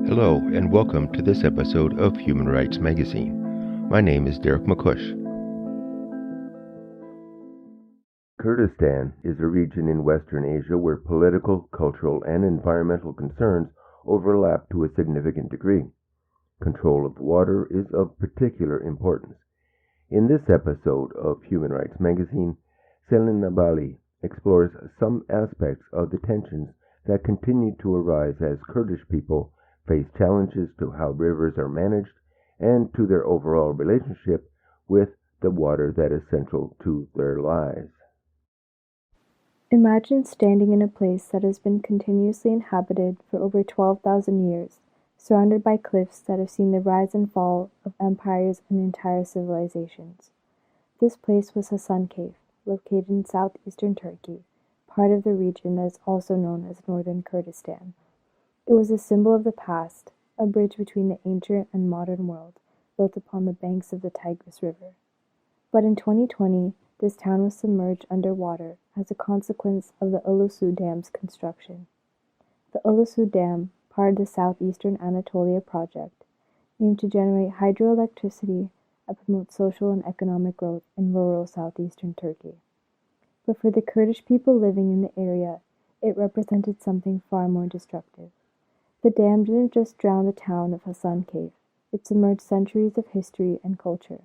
Hello, and welcome to this episode of Human Rights Magazine. My name is Derek McCush. Kurdistan is a region in Western Asia where political, cultural, and environmental concerns overlap to a significant degree. Control of water is of particular importance. In this episode of Human Rights Magazine, Selin Abali explores some aspects of the tensions that continue to arise as Kurdish people face challenges to how rivers are managed and to their overall relationship with the water that is central to their lives. Imagine standing in a place that has been continuously inhabited for over 12,000 years, surrounded by cliffs that have seen the rise and fall of empires and entire civilizations. This place was Hasan Cave, located in southeastern Turkey, part of the region that is also known as northern Kurdistan. It was a symbol of the past, a bridge between the ancient and modern world, built upon the banks of the Tigris River. But in 2020, this town was submerged underwater as a consequence of the Ulusu Dam's construction. The Ulusu Dam, part of the Southeastern Anatolia project, aimed to generate hydroelectricity and promote social and economic growth in rural southeastern Turkey. But for the Kurdish people living in the area, it represented something far more destructive. The dam didn't just drown the town of Hasan Cave, it submerged centuries of history and culture.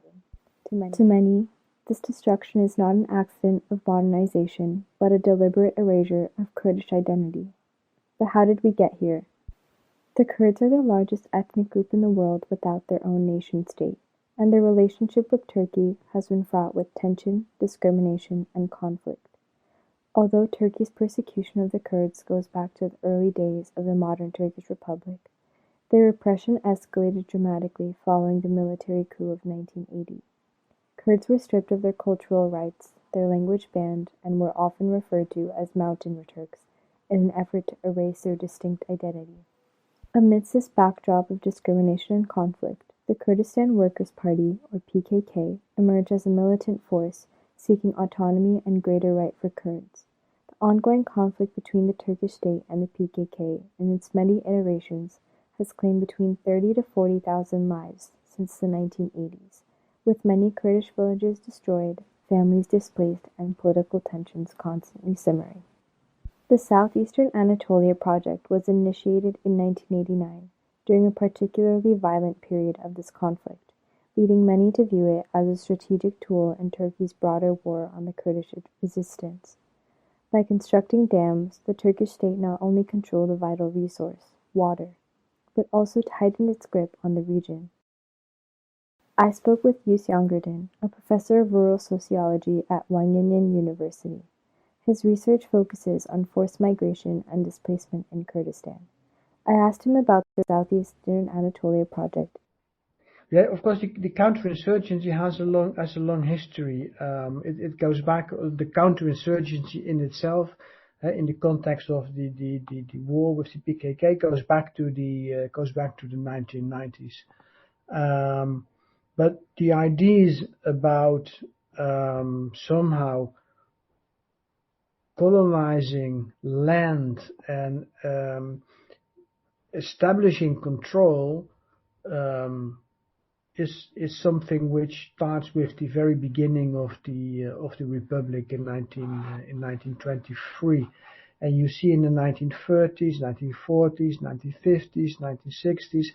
To many, this destruction is not an accident of modernization, but a deliberate erasure of Kurdish identity. But how did we get here? The Kurds are the largest ethnic group in the world without their own nation-state, and their relationship with Turkey has been fraught with tension, discrimination, and conflict. Although Turkey's persecution of the Kurds goes back to the early days of the modern Turkish Republic, their repression escalated dramatically following the military coup of 1980. Kurds were stripped of their cultural rights, their language banned, and were often referred to as mountain Turks in an effort to erase their distinct identity. Amidst this backdrop of discrimination and conflict, the Kurdistan Workers' Party, or PKK, emerged as a militant force seeking autonomy and greater right for Kurds. The ongoing conflict between the Turkish state and the PKK, in its many iterations, has claimed between 30,000 to 40,000 lives since the 1980s, with many Kurdish villages destroyed, families displaced, and political tensions constantly simmering. The Southeastern Anatolia project was initiated in 1989, during a particularly violent period of this conflict, leading many to view it as a strategic tool in Turkey's broader war on the Kurdish resistance. By constructing dams, the Turkish state not only controlled a vital resource, water, but also tightened its grip on the region. I spoke with Yus Yongerdin, a professor of rural sociology at Wageningen University. His research focuses on forced migration and displacement in Kurdistan. I asked him about the Southeastern Anatolia project. Yeah, of course, the counterinsurgency has a long history. It goes back, the counterinsurgency in itself, in the context of the war with the PKK, goes back to the 1990s. But the ideas about somehow colonizing land and establishing control is something which starts with the very beginning of the Republic in 1923, and you see in the 1930s, 1940s, 1950s, 1960s,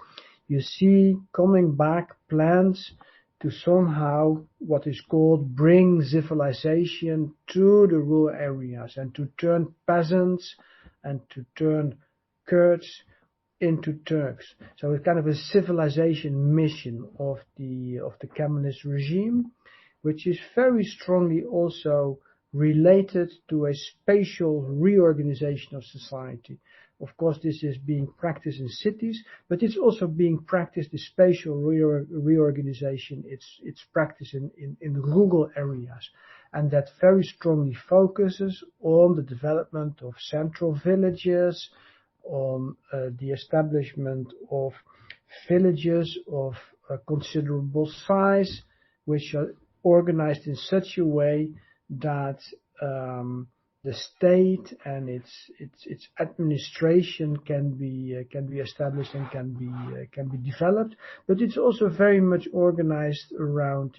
you see coming back plans to somehow what is called bring civilization to the rural areas and to turn peasants and to turn Kurds into Turks. So it's kind of a civilization mission of the Kemalist regime, which is very strongly also related to a spatial reorganization of society. Of course, this is being practiced in cities, but it's also being practiced, the spatial reorganization, it's practiced in rural areas. And that very strongly focuses on the development of central villages, on the establishment of villages of considerable size, which are organized in such a way that the state and its administration can be established and can be developed, but it's also very much organized around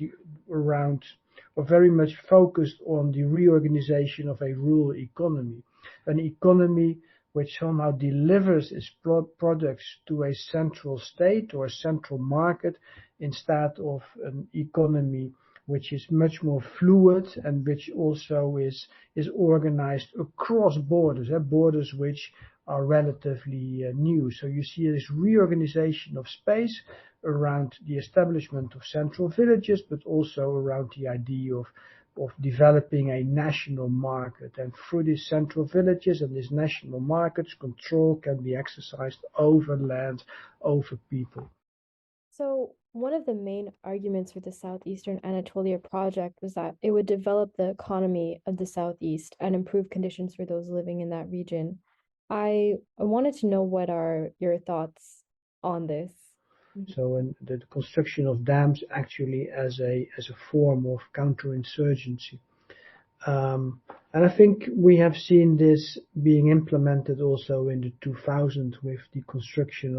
or very much focused on the reorganization of a rural economy, an economy which somehow delivers its products to a central state or a central market instead of an economy which is much more fluid and which also is organized across borders, borders which are relatively new. So you see this reorganization of space around the establishment of central villages, but also around the idea of developing a national market. And through these central villages and these national markets, control can be exercised over land, over people. So one of the main arguments for the Southeastern Anatolia project was that it would develop the economy of the Southeast and improve conditions for those living in that region. I wanted to know what are your thoughts on this? So the construction of dams actually as a form of counterinsurgency. And I think we have seen this being implemented also in the 2000s with the construction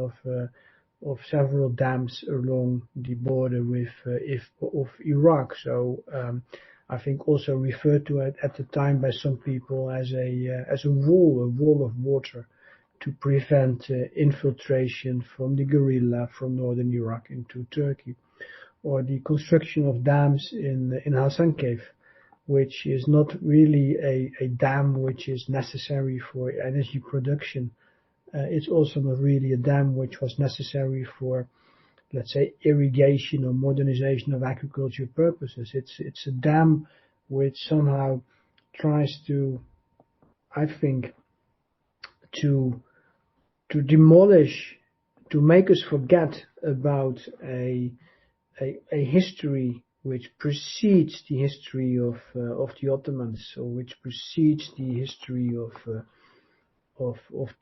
of several dams along the border of Iraq. So I think also referred to it at the time by some people as a wall of water to prevent infiltration from the guerrilla from northern Iraq into Turkey, or the construction of dams in Hasan Cave, which is not really a dam which is necessary for energy production. It's also not really a dam which was necessary for, let's say, irrigation or modernization of agricultural purposes. It's a dam which somehow tries to, I think, to demolish, to make us forget about a history which precedes the history of the Ottomans, or which precedes the history of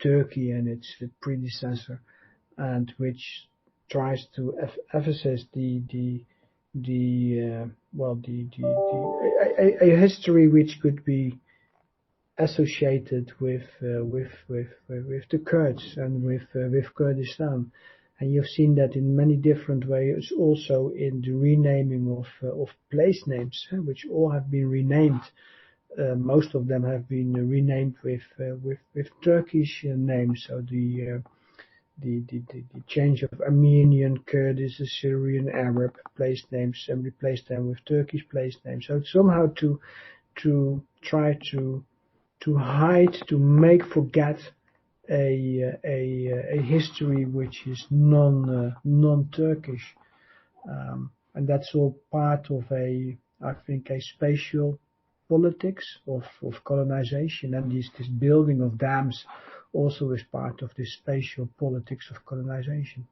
Turkey and its predecessor, and which tries to emphasize a history which could be associated with the Kurds and with Kurdistan. And you've seen that in many different ways, also in the renaming of place names, which all have been renamed. Most of them have been renamed with Turkish names. So the change of Armenian, Kurdish, Assyrian, Arab place names, and replace them with Turkish place names. So it's somehow to try to hide, to make forget a history which is non-Turkish, and that's all part of I think a spatial politics of colonization, and this building of dams also is part of this spatial politics of colonization.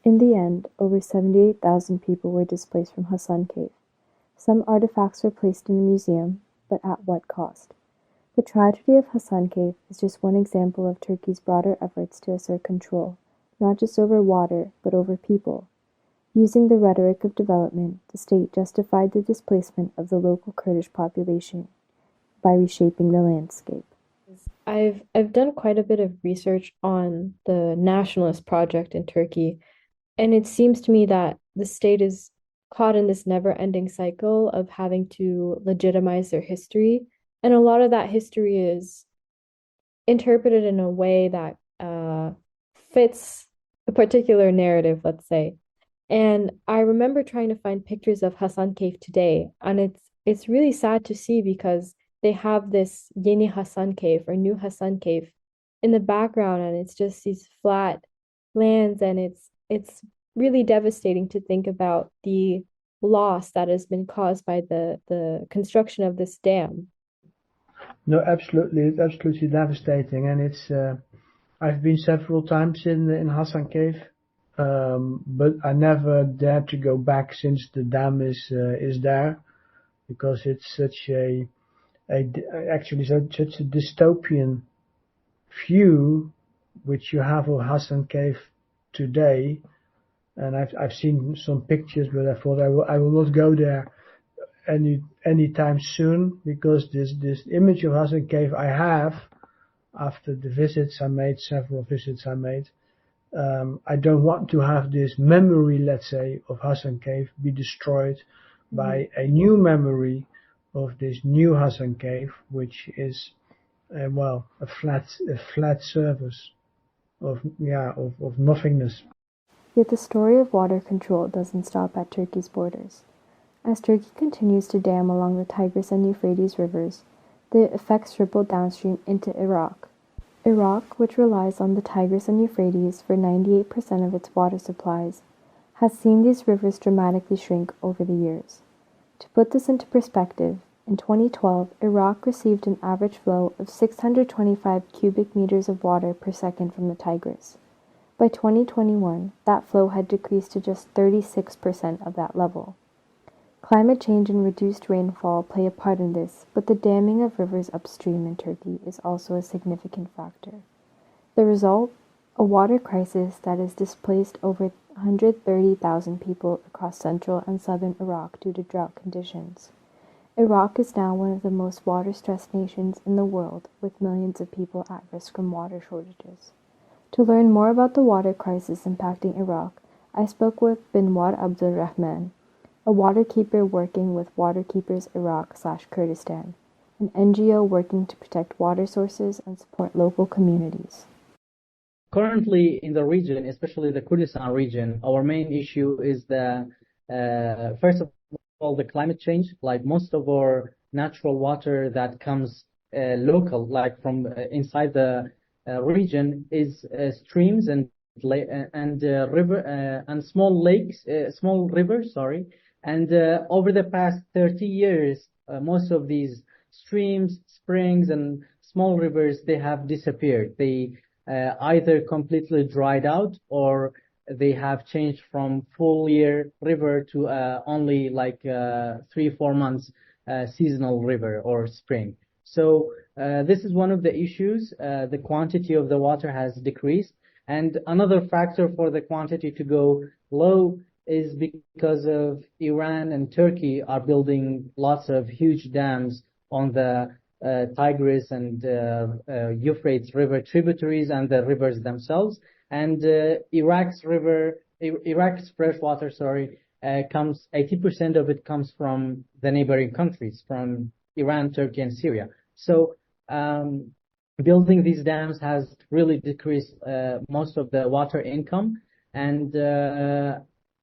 In the end, over 78,000 people were displaced from Hasan Cave. Some artifacts were placed in a museum, but at what cost? The tragedy of Hasan Cave is just one example of Turkey's broader efforts to assert control, not just over water, but over people. Using the rhetoric of development, the state justified the displacement of the local Kurdish population by reshaping the landscape. I've done quite a bit of research on the nationalist project in Turkey, and it seems to me that the state is caught in this never-ending cycle of having to legitimize their history. And a lot of that history is interpreted in a way that fits a particular narrative, let's say. And I remember trying to find pictures of Hasan Cave today, and it's really sad to see because they have this Yeni Hasan Cave or New Hasan Cave in the background, and it's just these flat lands, and it's really devastating to think about the loss that has been caused by the construction of this dam. No, absolutely, it's absolutely devastating, and it's. I've been several times in Hasan Cave, but I never dared to go back since the dam is there, because it's such actually such a dystopian view which you have of Hasan Cave today. And I've seen some pictures, but I thought I will not go there. anytime soon, because this image of Hassan Cave I have after the visits I made, several visits I made. I don't want to have this memory, let's say, of Hassan Cave be destroyed by a new memory of this new Hassan Cave, which is a flat surface of nothingness. Yet the story of water control doesn't stop at Turkey's borders. As Turkey continues to dam along the Tigris and Euphrates rivers, the effects ripple downstream into Iraq. Iraq, which relies on the Tigris and Euphrates for 98% of its water supplies, has seen these rivers dramatically shrink over the years. To put this into perspective, in 2012, Iraq received an average flow of 625 cubic meters of water per second from the Tigris. By 2021, that flow had decreased to just 36% of that level. Climate change and reduced rainfall play a part in this, but the damming of rivers upstream in Turkey is also a significant factor. The result? A water crisis that has displaced over 130,000 people across central and southern Iraq due to drought conditions. Iraq is now one of the most water-stressed nations in the world, with millions of people at risk from water shortages. To learn more about the water crisis impacting Iraq, I spoke with Binwar Abdul Rahman, a waterkeeper working with Waterkeepers Iraq/Kurdistan, an NGO working to protect water sources and support local communities. Currently in the region, especially the Kurdistan region, our main issue is first of all, the climate change. Like most of our natural water that comes local, like from inside the region, is streams and river and small lakes, small rivers, sorry. And over the past 30 years, most of these streams, springs, and small rivers, they have disappeared. They either completely dried out, or they have changed from full year river to only like 3-4 months seasonal river or spring. So this is one of the issues. The quantity of the water has decreased. And another factor for the quantity to go low is because of Iran and Turkey are building lots of huge dams on the Tigris and Euphrates river tributaries and the rivers themselves. And Iraq's fresh water, comes 80% of it comes from the neighboring countries, from Iran, Turkey, and Syria. So building these dams has really decreased most of the water income. And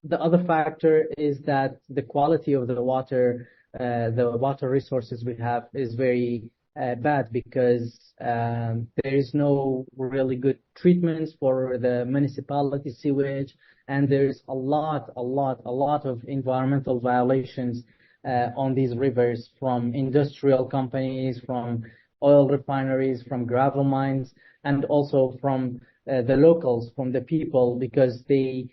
the other factor is that the quality of the water resources we have is very bad, because there is no really good treatments for the municipality sewage, and there's a lot of environmental violations on these rivers from industrial companies, from oil refineries, from gravel mines, and also from the locals, from the people, because they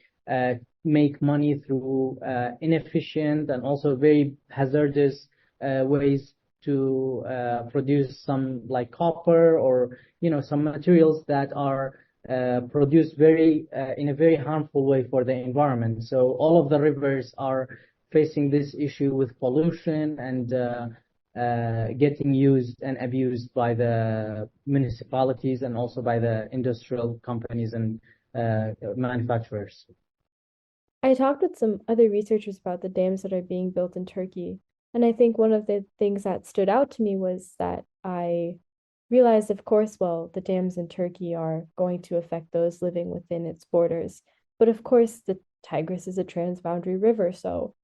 make money through inefficient and also very hazardous ways to produce some like copper or some materials that are produced in a very harmful way for the environment. So all of the rivers are facing this issue with pollution and getting used and abused by the municipalities and also by the industrial companies and manufacturers. I talked with some other researchers about the dams that are being built in Turkey, and I think one of the things that stood out to me was that I realized, of course, well, the dams in Turkey are going to affect those living within its borders. But of course, the Tigris is a transboundary river, so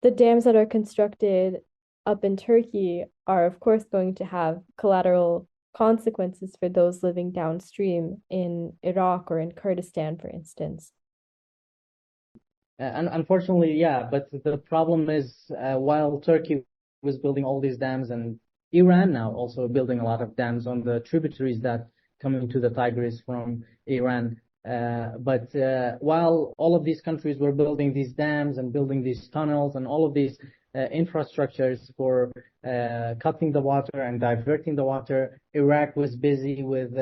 the dams that are constructed up in Turkey are, of course, going to have collateral consequences for those living downstream in Iraq or in Kurdistan, for instance. And unfortunately, yeah, but the problem is while Turkey was building all these dams, and Iran now also building a lot of dams on the tributaries that come into the Tigris from Iran. But while all of these countries were building these dams and building these tunnels and all of these infrastructures for cutting the water and diverting the water, Iraq was busy with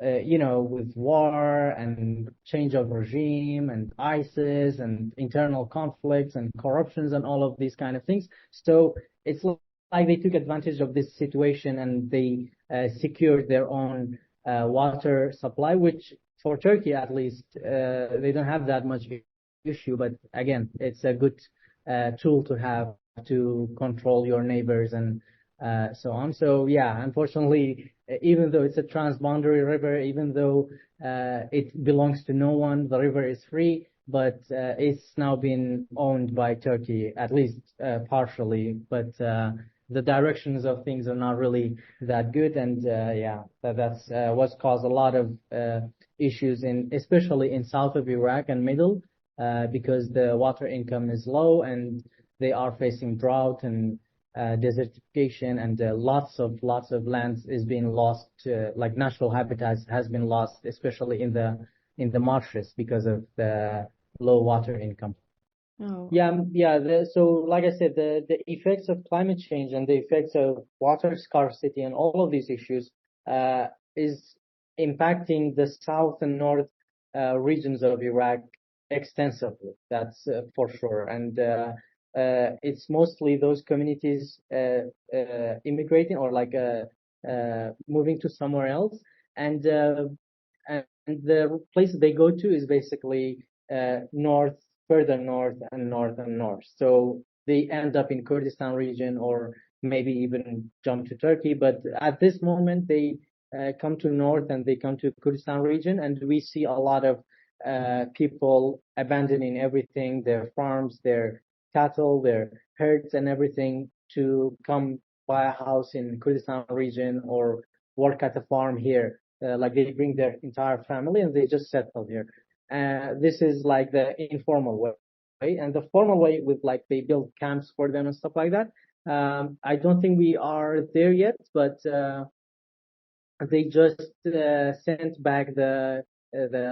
with war and change of regime and ISIS and internal conflicts and corruptions and all of these kind of things. So it's like they took advantage of this situation and they secured their own water supply, which for Turkey at least, they don't have that much issue. But again, it's a good tool to have to control your neighbors and so on. So yeah, unfortunately, even though it's a transboundary river, even though it belongs to no one, the river is free, but it's now been owned by Turkey, at least partially. But the directions of things are not really that good, and yeah, that's what's caused a lot of issues especially in south of Iraq and middle, because the water income is low and they are facing drought and desertification, and lots of lands is being lost, like natural habitats has been lost, especially in the marshes because of the low water income. Oh, Yeah. So like I said, the effects of climate change and the effects of water scarcity and all of these issues is impacting the south and north regions of Iraq extensively. That's for sure. And it's mostly those communities immigrating or like moving to somewhere else. And and the place they go to is basically north, further north and north and north. So they end up in Kurdistan region or maybe even jump to Turkey. But at this moment, they come to north and they come to Kurdistan region, and we see a lot of people abandoning everything, their farms, their cattle, their herds and everything to come buy a house in Kurdistan region or work at a farm here. Like they bring their entire family and they just settle here. This is like the informal way, and the formal way with like they build camps for them and stuff like that. I don't think we are there yet, but they just sent back the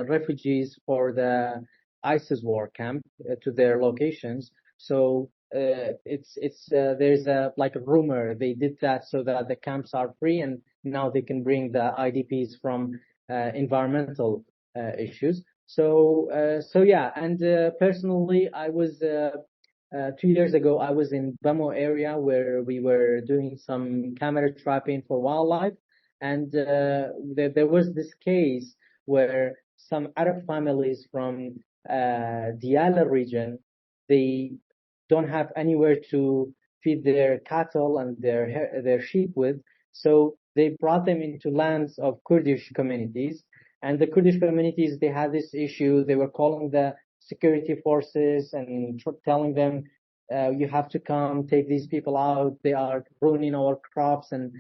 refugees for the ISIS war camp to their locations. So it's there's a like a rumor they did that so that the camps are free and now they can bring the IDPs from environmental issues. So yeah, and personally, I was 2 years ago I was in Bamo area where we were doing some camera trapping for wildlife, and there was this case where some Arab families from Diyala region, they don't have anywhere to feed their cattle and their sheep with, so they brought them into lands of Kurdish communities. And the Kurdish communities, they had this issue. They were calling the security forces and telling them, you have to come take these people out. They are ruining our crops and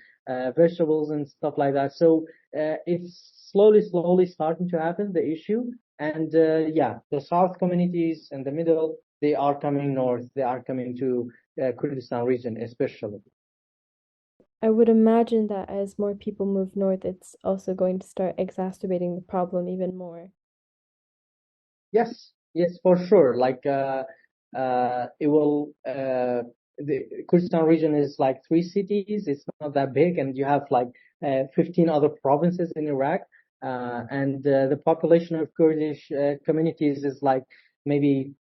vegetables and stuff like that. So it's slowly starting to happen, the issue. And yeah, the south communities and the middle, they are coming north. They are coming to Kurdistan region, especially. I would imagine that as more people move north, it's also going to start exacerbating the problem even more. Yes, for sure. Like it will. The Kurdistan region is like three cities. It's not that big, and you have like 15 other provinces in Iraq. And the population of Kurdish communities is like maybe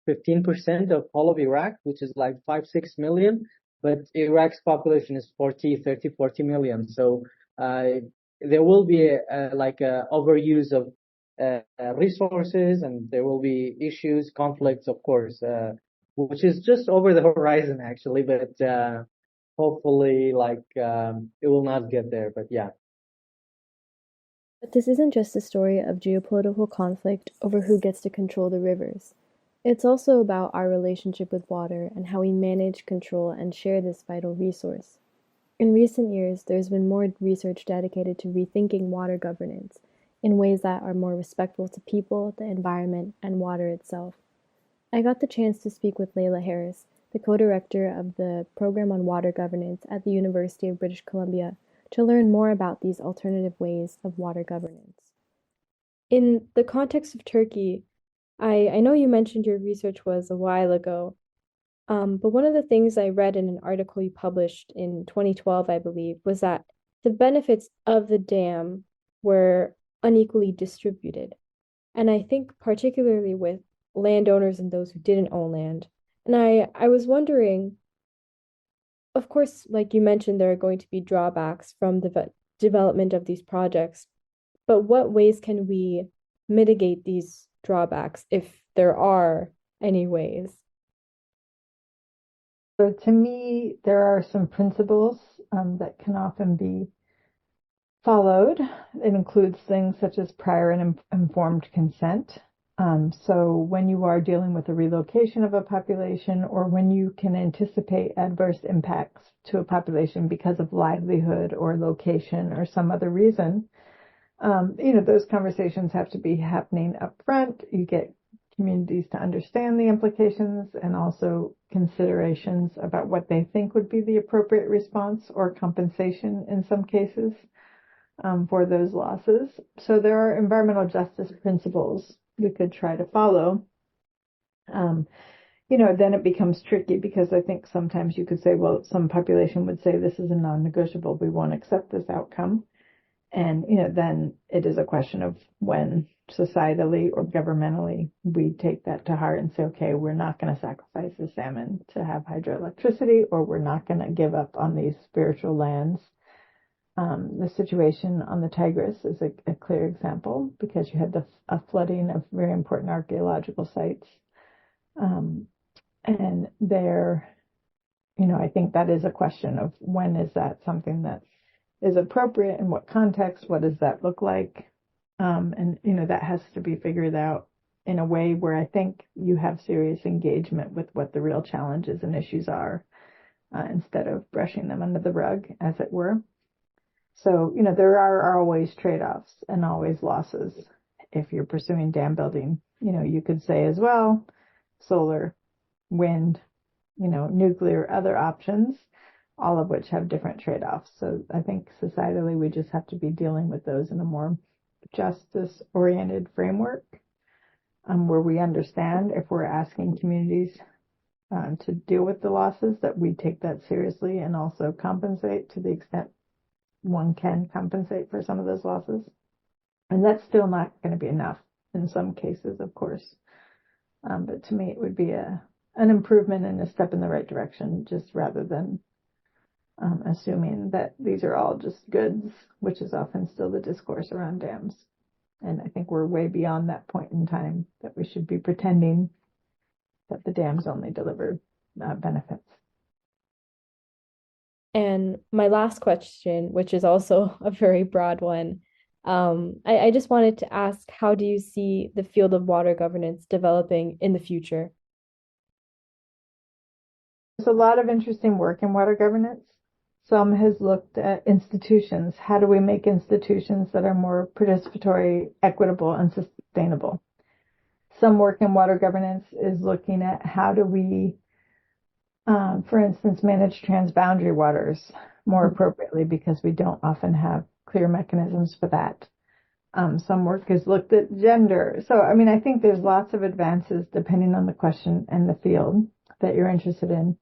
15% of all of Iraq, which is like 5-6 million. But Iraq's population is 40 million. So there will be like a overuse of resources, and there will be issues, conflicts, of course, which is just over the horizon actually. But hopefully, like it will not get there. But yeah. But this isn't just a story of geopolitical conflict over who gets to control the rivers. It's also about our relationship with water and how we manage, control, and share this vital resource. In recent years, there's been more research dedicated to rethinking water governance in ways that are more respectful to people, the environment, and water itself. I got the chance to speak with Layla Harris, the co-director of the Program on Water Governance at the University of British Columbia, to learn more about these alternative ways of water governance. In the context of Turkey, I know you mentioned your research was a while ago, but one of the things I read in an article you published in 2012, I believe, was that the benefits of the dam were unequally distributed. And I think particularly with landowners and those who didn't own land. And I was wondering, of course, like you mentioned, there are going to be drawbacks from the development of these projects, but what ways can we mitigate these drawbacks if there are any ways? So to me, there are some principles that can often be followed. It includes things such as prior and informed consent. So when you are dealing with a relocation of a population, or when you can anticipate adverse impacts to a population because of livelihood or location or some other reason, those conversations have to be happening up front. You get communities to understand the implications and also considerations about what they think would be the appropriate response or compensation in some cases for those losses. So there are environmental justice principles we could try to follow. Then it becomes tricky because I think sometimes you could say, well, some population would say this is a non-negotiable. We won't accept this outcome. And, then it is a question of when societally or governmentally we take that to heart and say, okay, we're not going to sacrifice the salmon to have hydroelectricity, or we're not going to give up on these spiritual lands. The situation on the Tigris is a clear example because you had a flooding of very important archaeological sites. And there, I think that is a question of when is that something that is appropriate, in what context, what does that look like? And that has to be figured out in a way where I think you have serious engagement with what the real challenges and issues are, instead of brushing them under the rug, as it were. So, there are always trade-offs and always losses. If you're pursuing dam building, you could say as well, solar, wind, nuclear, other options, all of which have different trade-offs. So I think societally we just have to be dealing with those in a more justice-oriented framework, where we understand if we're asking communities to deal with the losses, that we take that seriously and also compensate to the extent one can compensate for some of those losses. And that's still not going to be enough in some cases, of course. But to me, it would be an improvement and a step in the right direction, just rather than assuming that these are all just goods, which is often still the discourse around dams. And I think we're way beyond that point in time that we should be pretending that the dams only deliver benefits. And my last question, which is also a very broad one, I just wanted to ask, how do you see the field of water governance developing in the future? There's a lot of interesting work in water governance. Some has looked at institutions. How do we make institutions that are more participatory, equitable, and sustainable? Some work in water governance is looking at how do we, for instance, manage transboundary waters more appropriately, because we don't often have clear mechanisms for that. Some work has looked at gender. So, I think there's lots of advances depending on the question and the field that you're interested in.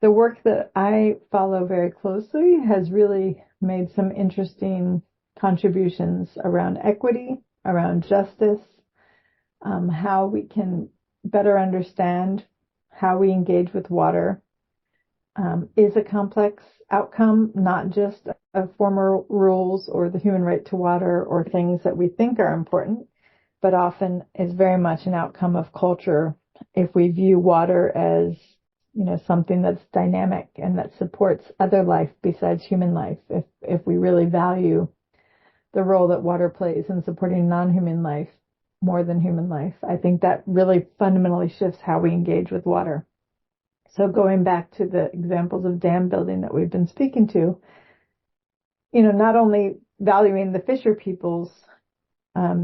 The work that I follow very closely has really made some interesting contributions around equity, around justice, how we can better understand how we engage with water is a complex outcome, not just of formal rules or the human right to water or things that we think are important, but often is very much an outcome of culture. If we view water as something that's dynamic and that supports other life besides human life, if we really value the role that water plays in supporting non-human life more than human life, I think that really fundamentally shifts how we engage with water. So going back to the examples of dam building that we've been speaking to, not only valuing the fisher people's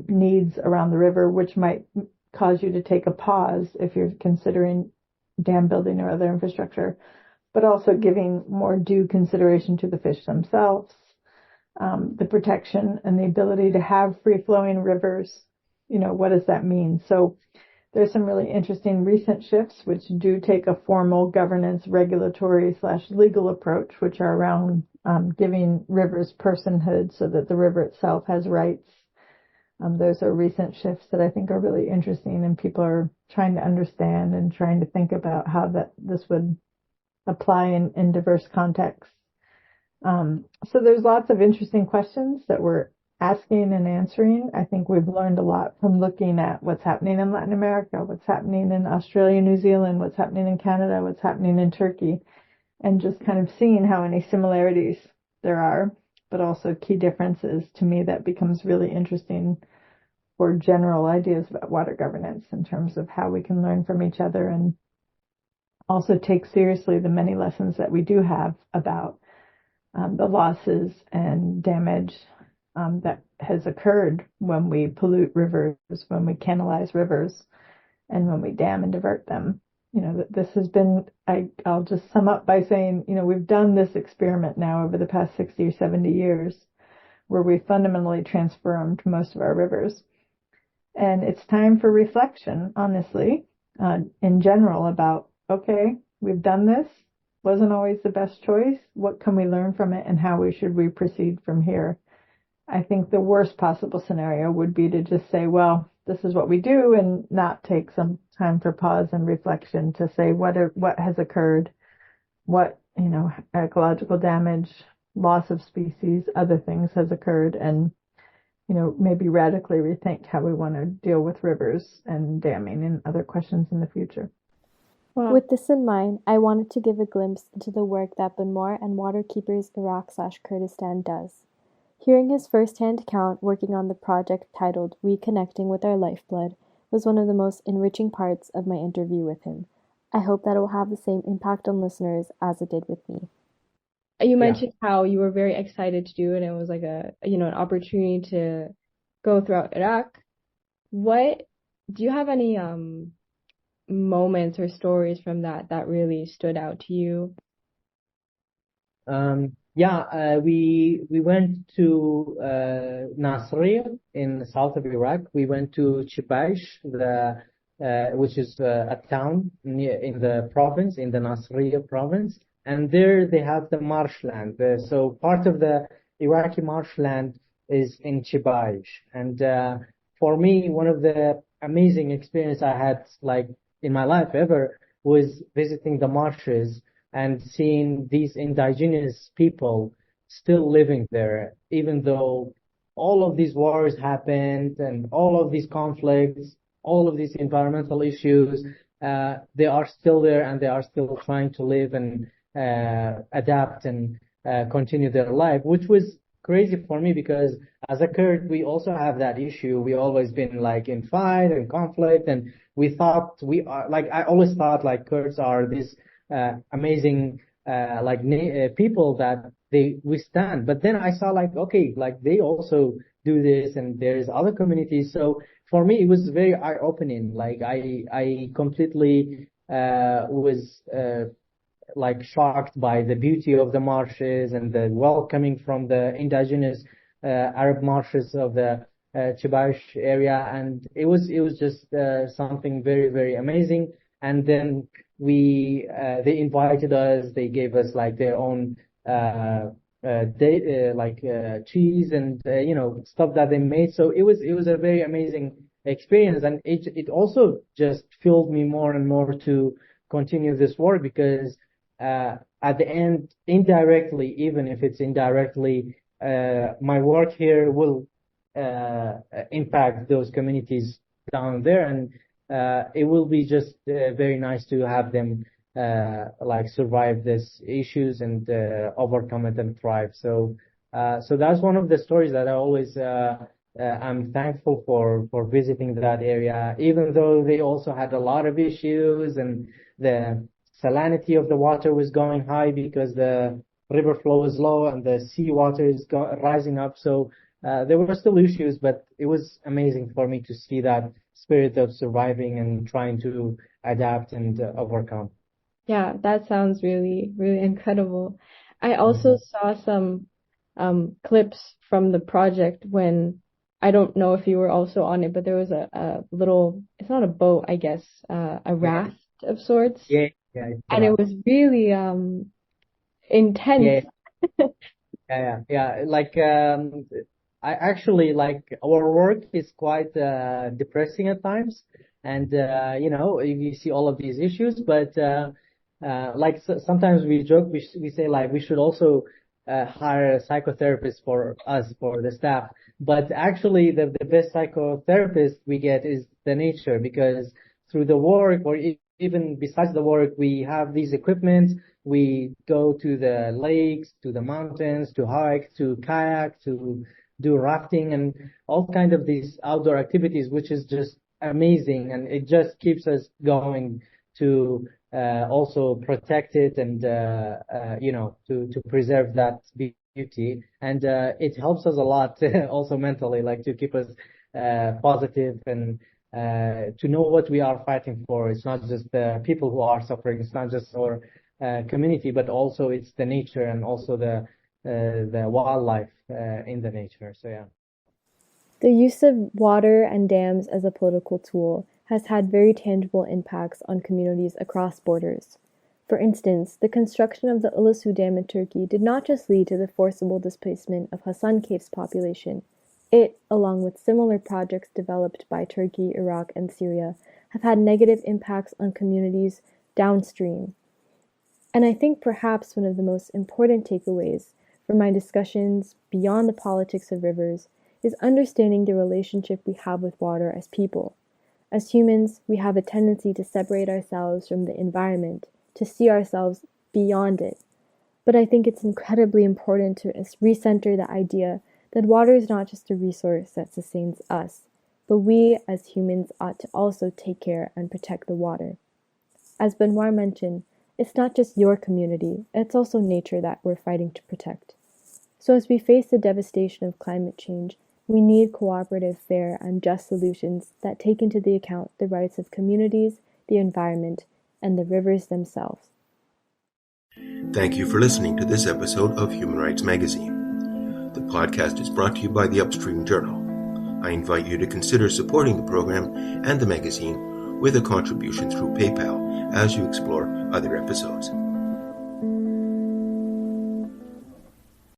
needs around the river, which might cause you to take a pause if you're considering dam building or other infrastructure, but also giving more due consideration to the fish themselves, the protection and the ability to have free-flowing rivers. What does that mean? So There's some really interesting recent shifts which do take a formal governance, regulatory / legal approach, which are around giving rivers personhood so that the river itself has rights. Those are recent shifts that I think are really interesting, and people are trying to understand and trying to think about how this would apply in diverse contexts. So there's lots of interesting questions that we're asking and answering. I think we've learned a lot from looking at what's happening in Latin America, what's happening in Australia, New Zealand, what's happening in Canada, what's happening in Turkey, and just kind of seeing how many similarities there are, but also key differences. To me, that becomes really interesting for general ideas about water governance in terms of how we can learn from each other and also take seriously the many lessons that we do have about the losses and damage that has occurred when we pollute rivers, when we canalize rivers, and when we dam and divert them. This has been, I'll just sum up by saying, we've done this experiment now over the past 60 or 70 years where we fundamentally transformed most of our rivers. And it's time for reflection, honestly, in general about, okay, we've done this. Wasn't always the best choice. What can we learn from it, and how should we proceed from here? I think the worst possible scenario would be to just say, well, this is what we do, and not take some time for pause and reflection to say what has occurred, what, ecological damage, loss of species, other things has occurred, and, maybe radically rethink how we want to deal with rivers and damming and other questions in the future. Wow. With this in mind, I wanted to give a glimpse into the work that Benmore and Waterkeepers Iraq/Kurdistan does. Hearing his first-hand account working on the project titled Reconnecting with Our Lifeblood was one of the most enriching parts of my interview with him. I hope that it will have the same impact on listeners as it did with me. You mentioned how you were very excited to do it, and it was like an opportunity to go throughout Iraq. Do you have any moments or stories from that really stood out to you? We went to Nasiriyah in the south of Iraq. We went to Chibaish, which is a town in the province, in the Nasiriyah province, and there they have the marshland. So part of the Iraqi marshland is in Chibaish, and for me, one of the amazing experience I had in my life ever was visiting the marshes and seeing these indigenous people still living there, even though all of these wars happened and all of these conflicts, all of these environmental issues, they are still there, and they are still trying to live and adapt and continue their life, which was crazy for me because as a Kurd, we also have that issue. We always been in fight and conflict, and we thought I always thought Kurds are this amazing people that they withstand. But then I saw they also do this, and there's other communities. So for me, it was very eye-opening. I completely was shocked by the beauty of the marshes and the welcoming from the indigenous Arab marshes of the Chibaish area, and it was just something very, very amazing. And then they invited us. They gave us their own cheese and stuff that they made. So it was a very amazing experience, and it also just fueled me more and more to continue this work because at the end, indirectly, even if it's indirectly, my work here will impact those communities down there, and it will be just very nice to have them survive these issues and overcome it and thrive. So that's one of the stories that I always I'm thankful for visiting that area, even though they also had a lot of issues and the salinity of the water was going high because the river flow is low and the seawater is rising up. So there were still issues, but it was amazing for me to see that spirit of surviving and trying to adapt and overcome. Yeah, that sounds really, really incredible. I also saw some clips from the project when I don't know if you were also on it, but there was a little, it's not a boat, I guess, a raft of sorts. Yeah, yeah, And it was really intense. yeah, yeah. Like, I actually like our work is quite depressing at times, and you see all of these issues, but like sometimes we joke, we say like we should also hire a psychotherapist for us, for the staff. But actually, the best psychotherapist we get is the nature, because through the work, or even besides the work, we have these equipment. We go to the lakes, to the mountains, to hike, to kayak, to do rafting, and all kind of these outdoor activities, which is just amazing, and it just keeps us going to also protect it, and to preserve that beauty, and it helps us a lot also mentally, like to keep us positive, and to know what we are fighting for. It's not just the people who are suffering, it's not just our community, but also it's the nature, and also the wildlife in the nature. So yeah. The use of water and dams as a political tool has had very tangible impacts on communities across borders. For instance, the construction of the Ulusu Dam in Turkey did not just lead to the forcible displacement of Hasan Cape's population. It, along with similar projects developed by Turkey, Iraq, and Syria, have had negative impacts on communities downstream. And I think perhaps one of the most important takeaways from my discussions beyond the politics of rivers is understanding the relationship we have with water as people. As humans, we have a tendency to separate ourselves from the environment, to see ourselves beyond it. But I think it's incredibly important to recenter the idea that water is not just a resource that sustains us, but we as humans ought to also take care and protect the water. As Benoit mentioned, it's not just your community, it's also nature that we're fighting to protect. So as we face the devastation of climate change, we need cooperative, fair, and just solutions that take into the account the rights of communities, the environment, and the rivers themselves. Thank you for listening to this episode of Human Rights Magazine. The podcast is brought to you by the Upstream Journal. I invite you to consider supporting the program and the magazine with a contribution through PayPal as you explore other episodes.